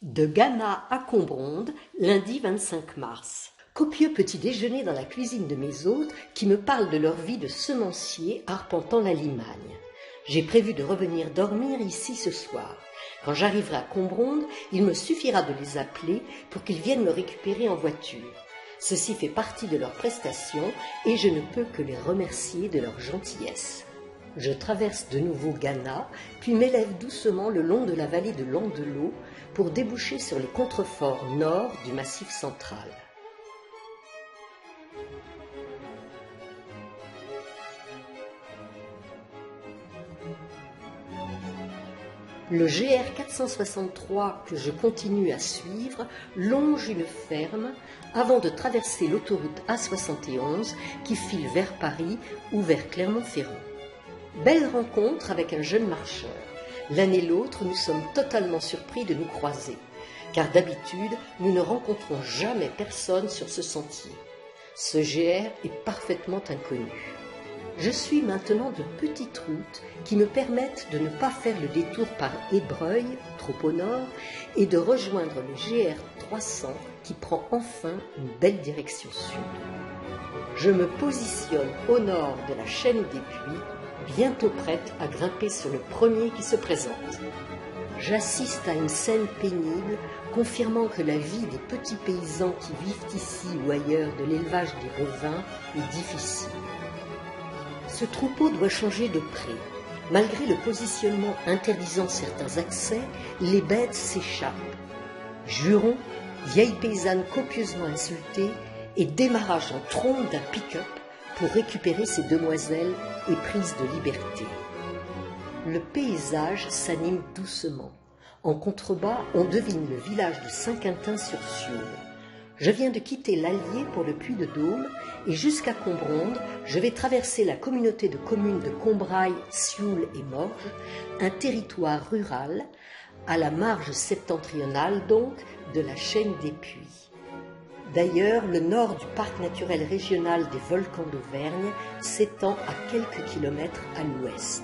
De Ghana à Combronde, lundi 25 mars. Copieux petit déjeuner dans la cuisine de mes hôtes qui me parlent de leur vie de semenciers arpentant la Limagne. J'ai prévu de revenir dormir ici ce soir. Quand j'arriverai à Combronde, il me suffira de les appeler pour qu'ils viennent me récupérer en voiture. Ceci fait partie de leurs prestations et je ne peux que les remercier de leur gentillesse. Je traverse de nouveau Ghana, puis m'élève doucement le long de la vallée de l'Andelot pour déboucher sur les contreforts nord du Massif central. Le GR 463 que je continue à suivre longe une ferme avant de traverser l'autoroute A71 qui file vers Paris ou vers Clermont-Ferrand. Belle rencontre avec un jeune marcheur. L'un et l'autre, nous sommes totalement surpris de nous croiser, car d'habitude, nous ne rencontrons jamais personne sur ce sentier. Ce GR est parfaitement inconnu. Je suis maintenant de petites routes qui me permettent de ne pas faire le détour par Ébreuil, trop au nord, et de rejoindre le GR 300 qui prend enfin une belle direction sud. Je me positionne au nord de la chaîne des Puys, bientôt prête à grimper sur le premier qui se présente. J'assiste à une scène pénible, confirmant que la vie des petits paysans qui vivent ici ou ailleurs de l'élevage des bovins est difficile. Ce troupeau doit changer de pré. Malgré le positionnement interdisant certains accès, les bêtes s'échappent. Jurons, vieille paysanne copieusement insultée et démarrage en trombe d'un pick-up pour récupérer ces demoiselles éprises de liberté. Le paysage s'anime doucement. En contrebas, on devine le village de Saint-Quentin-sur-Sioule. Je viens de quitter l'Allier pour le Puy-de-Dôme et jusqu'à Combronde, je vais traverser la communauté de communes de Combrailles, Sioule et Morges, un territoire rural, à la marge septentrionale donc de la chaîne des Puys. D'ailleurs, le nord du parc naturel régional des volcans d'Auvergne s'étend à quelques kilomètres à l'ouest.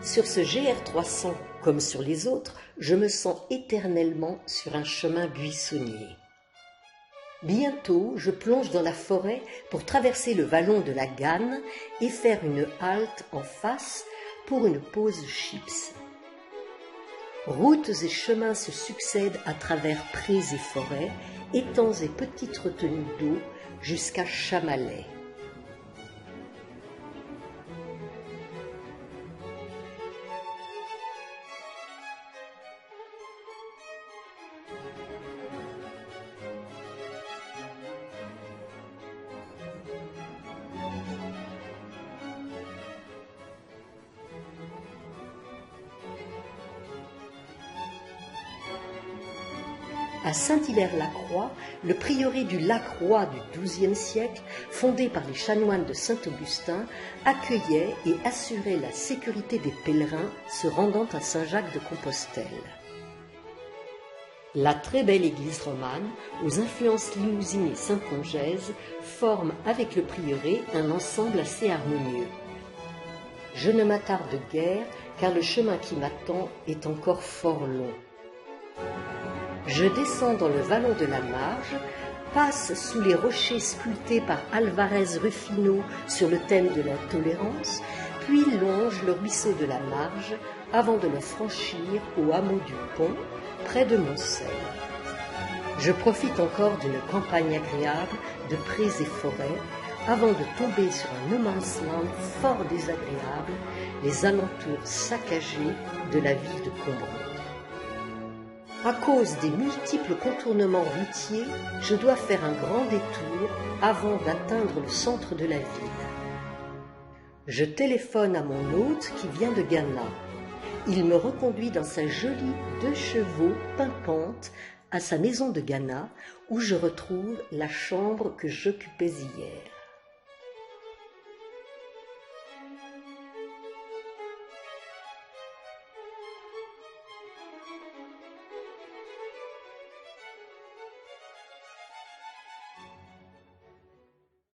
Sur ce GR 300, comme sur les autres, je me sens éternellement sur un chemin buissonnier. Bientôt, je plonge dans la forêt pour traverser le vallon de la Ganne et faire une halte en face pour une pause chips. Routes et chemins se succèdent à travers prés et forêts, étangs et petites retenues d'eau jusqu'à Chamalais. À Saint-Hilaire-la-Croix, le prieuré du Lac-Roi du XIIe siècle, fondé par les chanoines de Saint-Augustin, accueillait et assurait la sécurité des pèlerins se rendant à Saint-Jacques-de-Compostelle. La très belle église romane, aux influences limousines et saintongeaises, forme avec le prieuré un ensemble assez harmonieux. Je ne m'attarde guère, car le chemin qui m'attend est encore fort long. Je descends dans le vallon de la Marge, passe sous les rochers sculptés par Alvarez Rufino sur le thème de la tolérance, puis longe le ruisseau de la Marge avant de le franchir au hameau du Pont, près de Moncel. Je profite encore d'une campagne agréable de prés et forêts avant de tomber sur un no man's land fort désagréable, les alentours saccagés de la ville de Combronde. À cause des multiples contournements routiers, je dois faire un grand détour avant d'atteindre le centre de la ville. Je téléphone à mon hôte qui vient de Ghana. Il me reconduit dans sa jolie 2 chevaux pimpante à sa maison de Ghana où je retrouve la chambre que j'occupais hier.